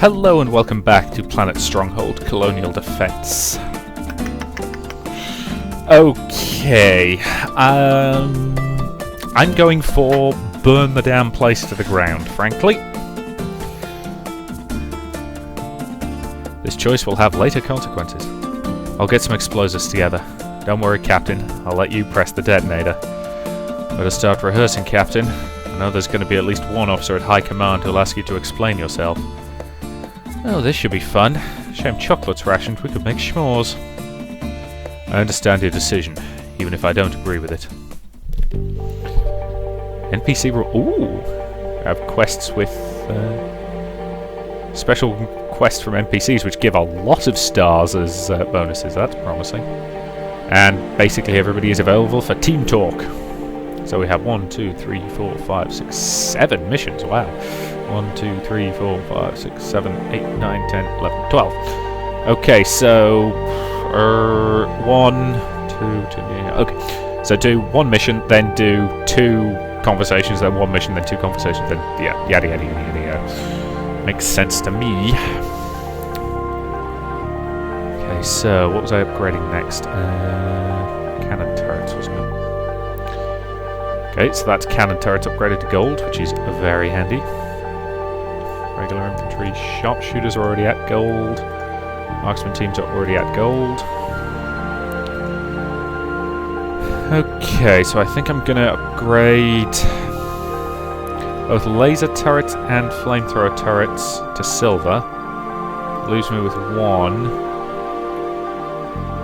Hello and welcome back to Planet Stronghold Colonial Defence. Okay, I'm going for burn the damn place to the ground, frankly. This choice will have later consequences. I'll get some explosives together. Don't worry, Captain, I'll let you press the detonator. Better start rehearsing, Captain. I know there's going to be at least one officer at High Command who'll ask you to explain yourself. Oh, this should be fun. Shame chocolate's rationed, we could make s'mores. I understand your decision, even if I don't agree with it. NPC Ooh! I have quests with... special quests from NPCs which give a lot of stars as bonuses. That's promising. And basically everybody is available for team talk. So we have 1, 2, 3, 4, 5, 6, 7 missions. Wow. 1, 2, 3, 4, 5, 6, 7, 8, 9, 10, 11, 12. Okay, so... 1, 2, 2, yeah, okay. So do 1 mission, then do 2 conversations, then 1 mission, then 2 conversations, then... yeah, yada yada yada yada. Makes sense to me. Okay, so what was I upgrading next? Cannon turrets, wasn't it? Okay, so that's cannon turrets upgraded to gold, which is very handy. Regular infantry sharpshooters are already at gold. Marksman teams are already at gold. Okay, so I think I'm gonna upgrade both laser turrets and flamethrower turrets to silver. Leaves me with 1.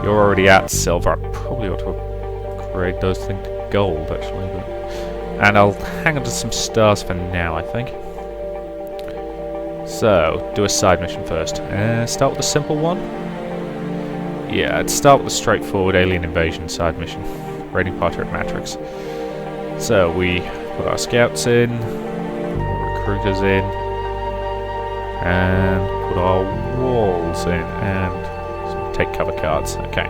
You're already at silver. I probably ought to upgrade those things to gold, actually. But... and I'll hang on to some stars for now, I think. So, do a side mission first. Start with a simple one? Yeah, I'd start with a straightforward alien invasion side mission. Raiding party at Matrix. So, we put our scouts in, recruiters in, and put our walls in, and some take cover cards. Okay.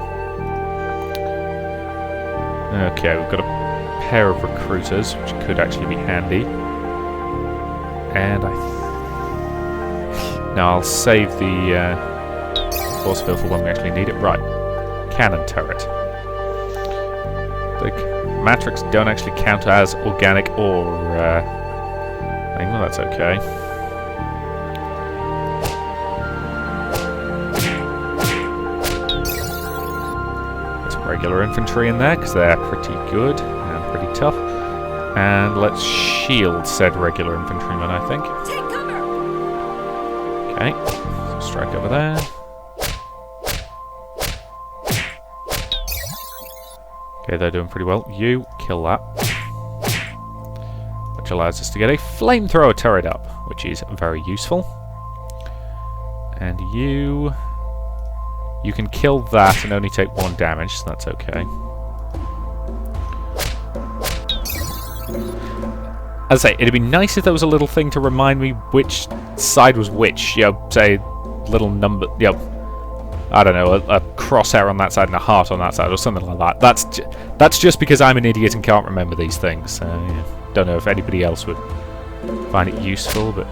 Okay, we've got a pair of recruiters, which could actually be handy. And now I'll save the force field for when we actually need it. Right. Cannon turret. The Matrix don't actually count as organic or thing. Well, that's okay. Some regular infantry in there, because they're pretty good and pretty tough. And let's shield said regular infantrymen, I think. Take cover! Okay, so strike over there. Okay, they're doing pretty well. You kill that. Which allows us to get a flamethrower turret up, which is very useful. And you can kill that and only take 1 damage, so that's okay. As I say, it'd be nice if there was a little thing to remind me which side was which. You know, say, little number, you know, I don't know, a crosshair on that side and a heart on that side, or something like that. That's just because I'm an idiot and can't remember these things. So, yeah. Don't know if anybody else would find it useful, but...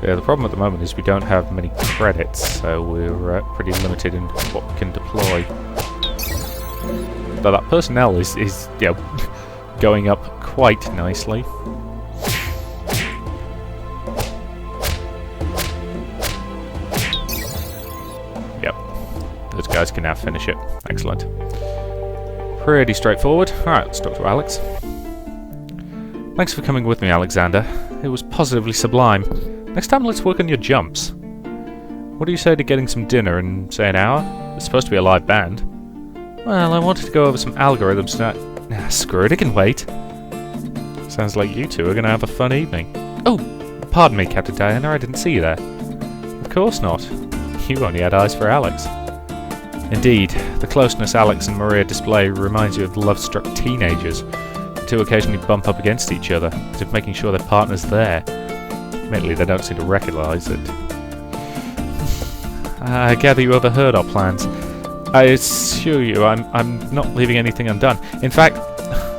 yeah, the problem at the moment is we don't have many credits, so we're pretty limited in what we can deploy. Though that personnel is you know, going up quite nicely. Yep, those guys can now finish it. Excellent. Pretty straightforward. Alright, let's talk to Alex. Thanks for coming with me, Alexander. It was positively sublime. Next time, let's work on your jumps. What do you say to getting some dinner in, say, an hour? It's supposed to be a live band. Well, I wanted to go over some algorithms tonight. Nah, screw it, it can wait. Sounds like you two are going to have a fun evening. Oh, pardon me, Captain Diana, I didn't see you there. Of course not. You only had eyes for Alex. Indeed, the closeness Alex and Maria display reminds you of love-struck teenagers. The two occasionally bump up against each other, as if making sure their partner's there. Admittedly, they don't seem to recognise it. I gather you overheard our plans. I assure you, I'm not leaving anything undone. In fact,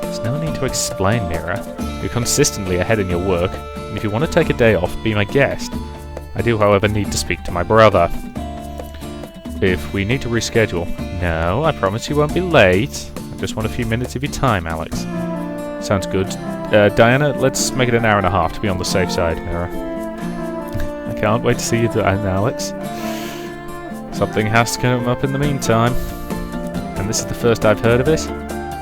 there's no need to explain, Mira. You're consistently ahead in your work, and if you want to take a day off, be my guest. I do, however, need to speak to my brother. If we need to reschedule... No, I promise you won't be late. I just want a few minutes of your time, Alex. Sounds good. Diana, let's make it an hour and a half to be on the safe side, Mira. I can't wait to see you then, Alex. Something has to come up in the meantime. And this is the first I've heard of it.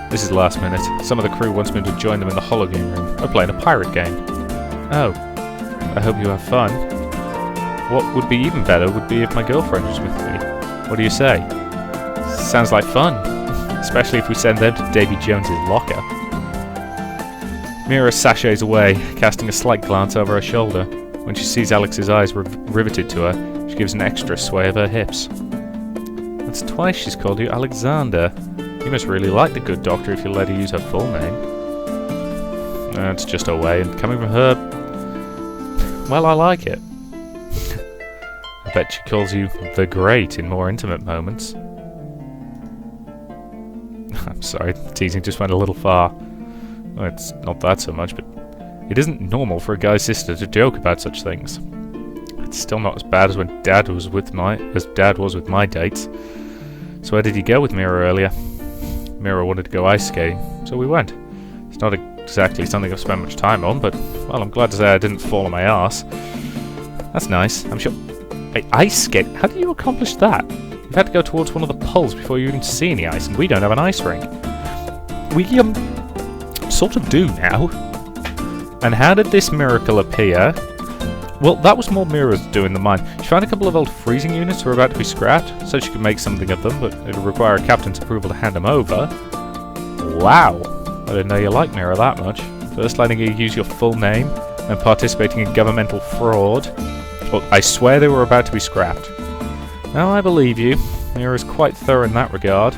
This is last minute. Some of the crew wants me to join them in the hologram room. We're playing a pirate game. Oh. I hope you have fun. What would be even better would be if my girlfriend was with me. What do you say? Sounds like fun. Especially if we send them to Davy Jones's locker. Mira sachets away, casting a slight glance over her shoulder. When she sees Alex's eyes riveted to her, she gives an extra sway of her hips. That's twice she's called you Alexander. You must really like the good doctor if you let her use her full name. That's just her way, and coming from her... well, I like it. I bet she calls you the Great in more intimate moments. I'm sorry, teasing just went a little far. Well, it's not that so much, but it isn't normal for a guy's sister to joke about such things. It's still not as bad as when Dad was with my dates. So where did you go with Mira earlier? Mira wanted to go ice skating, so we went. It's not exactly something I've spent much time on, but well, I'm glad to say I didn't fall on my arse. That's nice. I'm sure. Wait, ice skate? How did you accomplish that? You've had to go towards one of the poles before you even see any ice, and we don't have an ice rink. We sort of do now. And how did this miracle appear? Well, that was more Mira's doing than mine. She found a couple of old freezing units who were about to be scrapped, so she could make something of them, but it would require a captain's approval to hand them over. Wow! I didn't know you liked Mira that much. First letting you use your full name, and participating in governmental fraud. Well, I swear they were about to be scrapped. Now I believe you. Mira's quite thorough in that regard.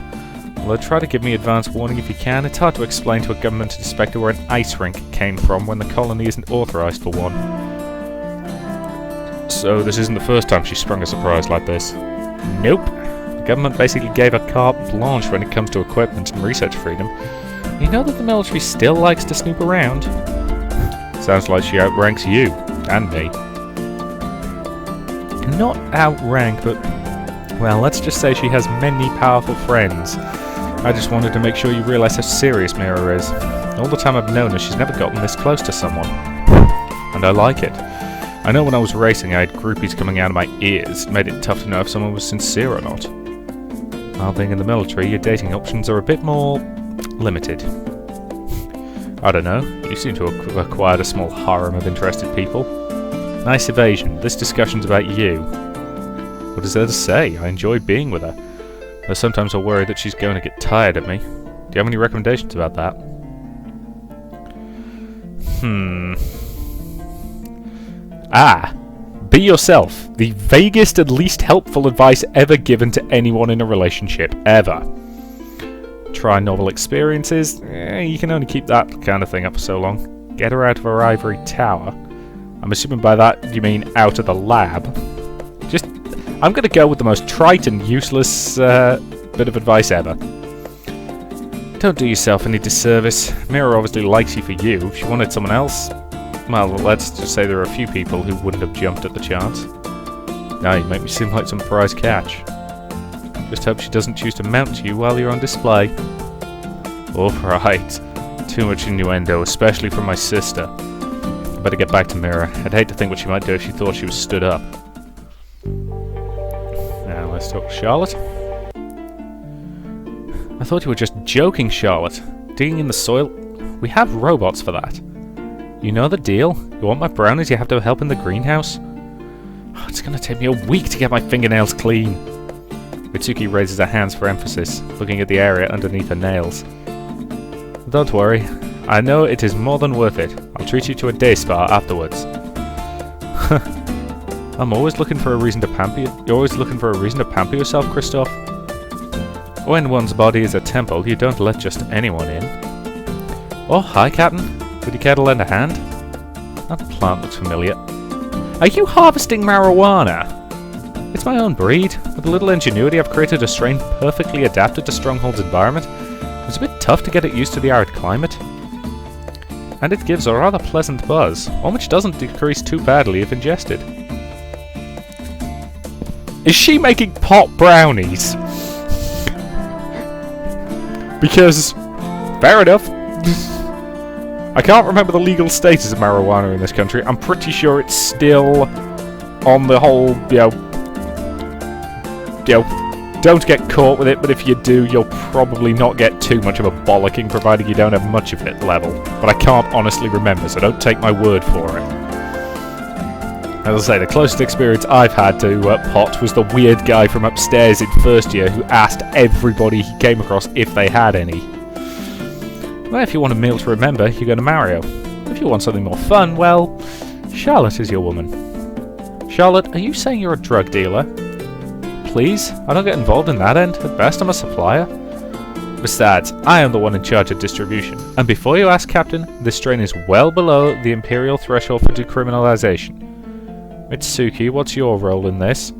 Although try to give me advance warning if you can. It's hard to explain to a government inspector where an ice rink came from when the colony isn't authorised for one. So this isn't the first time she sprung a surprise like this? Nope. The government basically gave her carte blanche when it comes to equipment and research freedom. You know that the military still likes to snoop around? Sounds like she outranks you. And me. Not outrank, but... well, let's just say she has many powerful friends. I just wanted to make sure you realise how serious Mira is. All the time I've known her, she's never gotten this close to someone. And I like it. I know when I was racing I had groupies coming out of my ears. It made it tough to know if someone was sincere or not. While being in the military, your dating options are a bit more... limited. I don't know, you seem to have acquired a small harem of interested people. Nice evasion. This discussion's about you. What is there to say? I enjoy being with her. Though sometimes I worry that she's going to get tired of me. Do you have any recommendations about that? Be yourself. The vaguest and least helpful advice ever given to anyone in a relationship. Ever. Try novel experiences. You can only keep that kind of thing up for so long. Get her out of her ivory tower. I'm assuming by that you mean out of the lab. I'm going to go with the most trite and useless bit of advice ever. Don't do yourself any disservice. Mira obviously likes you for you. If she wanted someone else, well, let's just say there are a few people who wouldn't have jumped at the chance. Now you make me seem like some prize catch. Just hope she doesn't choose to mount you while you're on display. Alright. Too much innuendo, especially from my sister. I better get back to Mira. I'd hate to think what she might do if she thought she was stood up. Now let's talk to Charlotte. I thought you were just joking, Charlotte. Digging in the soil? We have robots for that. You know the deal? You want my brownies, you have to help in the greenhouse? Oh, it's gonna take me a week to get my fingernails clean. Mitsuki raises her hands for emphasis, looking at the area underneath her nails. Don't worry. I know it is more than worth it. I'll treat you to a day spa afterwards. I'm always looking for a reason to pamper you. You're always looking for a reason to pamper yourself, Christoph? When one's body is a temple, you don't let just anyone in. Oh, hi, Captain. Would you care to lend a hand? That plant looks familiar. Are you harvesting marijuana? It's my own breed. With a little ingenuity, I've created a strain perfectly adapted to Stronghold's environment. It's a bit tough to get it used to the arid climate. And it gives a rather pleasant buzz, one which doesn't decrease too badly if ingested. Is she making pot brownies? Because, fair enough. I can't remember the legal status of marijuana in this country. I'm pretty sure it's still on the whole, don't get caught with it, but if you do, you'll probably not get too much of a bollocking, provided you don't have much of it level. But I can't honestly remember, so don't take my word for it. As I say, the closest experience I've had to pot was the weird guy from upstairs in first year who asked everybody he came across if they had any. Well, if you want a meal to remember, you go to Mario. If you want something more fun, well, Charlotte is your woman. Charlotte, are you saying you're a drug dealer? Please? I don't get involved in that end. At best, I'm a supplier. Besides, I am the one in charge of distribution. And before you ask, Captain, this strain is well below the imperial threshold for decriminalization. Mitsuki, what's your role in this?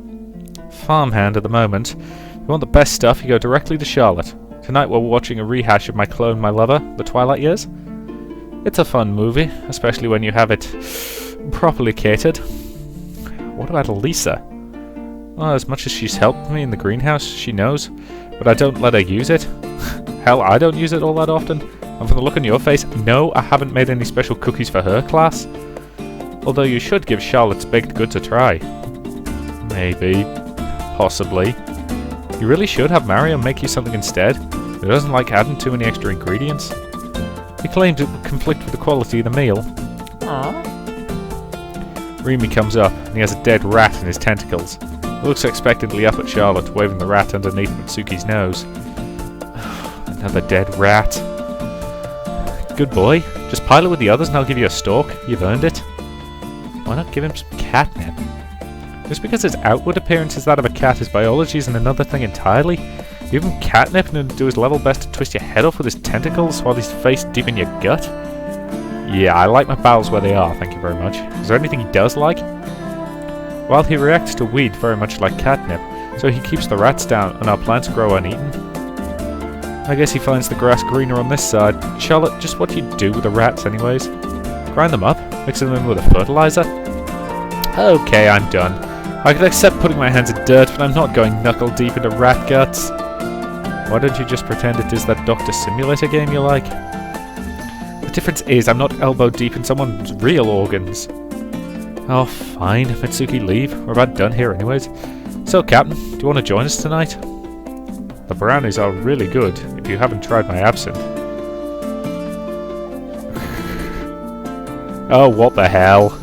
Farmhand at the moment. If you want the best stuff, you go directly to Charlotte. Tonight we're watching a rehash of My Clone, My Lover, The Twilight Years. It's a fun movie, especially when you have it properly catered. What about Elisa? Well, as much as she's helped me in the greenhouse, she knows, but I don't let her use it. Hell, I don't use it all that often. And from the look on your face, no, I haven't made any special cookies for her class. Although you should give Charlotte's baked goods a try. Maybe. Possibly. You really should have Mario make you something instead. He doesn't like adding too many extra ingredients. He claims it would conflict with the quality of the meal. Aww. Remy comes up, and he has a dead rat in his tentacles. He looks expectantly up at Charlotte, waving the rat underneath Mitsuki's nose. Another dead rat. Good boy. Just pile it with the others and I'll give you a stalk. You've earned it. Why not give him some catnip? Just because its outward appearance is that of a cat, his biology is another thing entirely. Give him catnip and he'll do his level best to twist your head off with his tentacles while he's face deep in your gut? Yeah, I like my bowels where they are, thank you very much. Is there anything he does like? Well, he reacts to weed very much like catnip, so he keeps the rats down and our plants grow uneaten. I guess he finds the grass greener on this side. Charlotte, just what do you do with the rats anyways? Grind them up? Mixing them in with a fertilizer? Okay, I'm done. I could accept putting my hands in dirt, but I'm not going knuckle deep into rat guts. Why don't you just pretend it is that Dr. Simulator game you like? The difference is I'm not elbow deep in someone's real organs. Oh, fine. Mitsuki, leave. We're about done here anyways. So, Captain, do you want to join us tonight? The brownies are really good, if you haven't tried my absinthe. Oh, what the hell?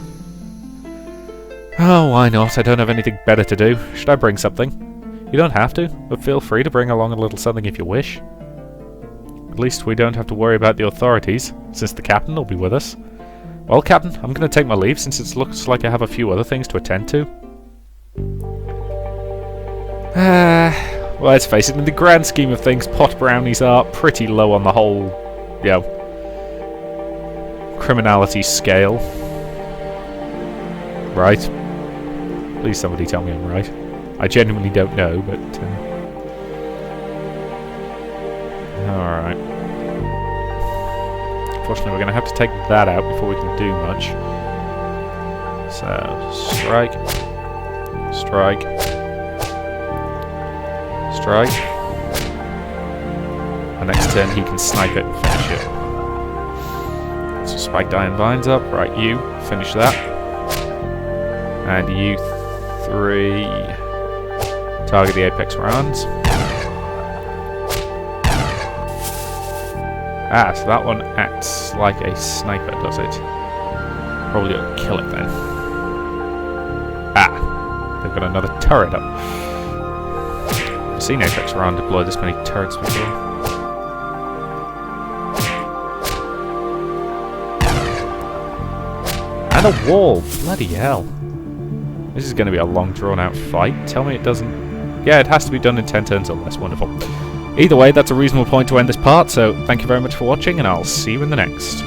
Oh, why not? I don't have anything better to do. Should I bring something? You don't have to, but feel free to bring along a little something if you wish. At least we don't have to worry about the authorities, since the captain will be with us. Well, Captain, I'm going to take my leave since it looks like I have a few other things to attend to. Well, let's face it, in the grand scheme of things, pot brownies are pretty low on the whole, criminality scale. Right? Please somebody tell me I'm right. I genuinely don't know, but... Alright. Unfortunately, we're going to have to take that out before we can do much. So, strike. Strike. Strike. And next turn he can snipe it and finish it. So spiked iron vines up. Right, you finish that. And you three target the apex rounds. Ah, so that one acts like a sniper, does it? Probably gonna kill it then. Ah, they've got another turret up. I've seen apex round deploy this many turrets before. And a wall! Bloody hell. This is going to be a long drawn-out fight. Tell me it doesn't... Yeah, it has to be done in 10 turns or less. Wonderful. Either way, that's a reasonable point to end this part, so thank you very much for watching, and I'll see you in the next.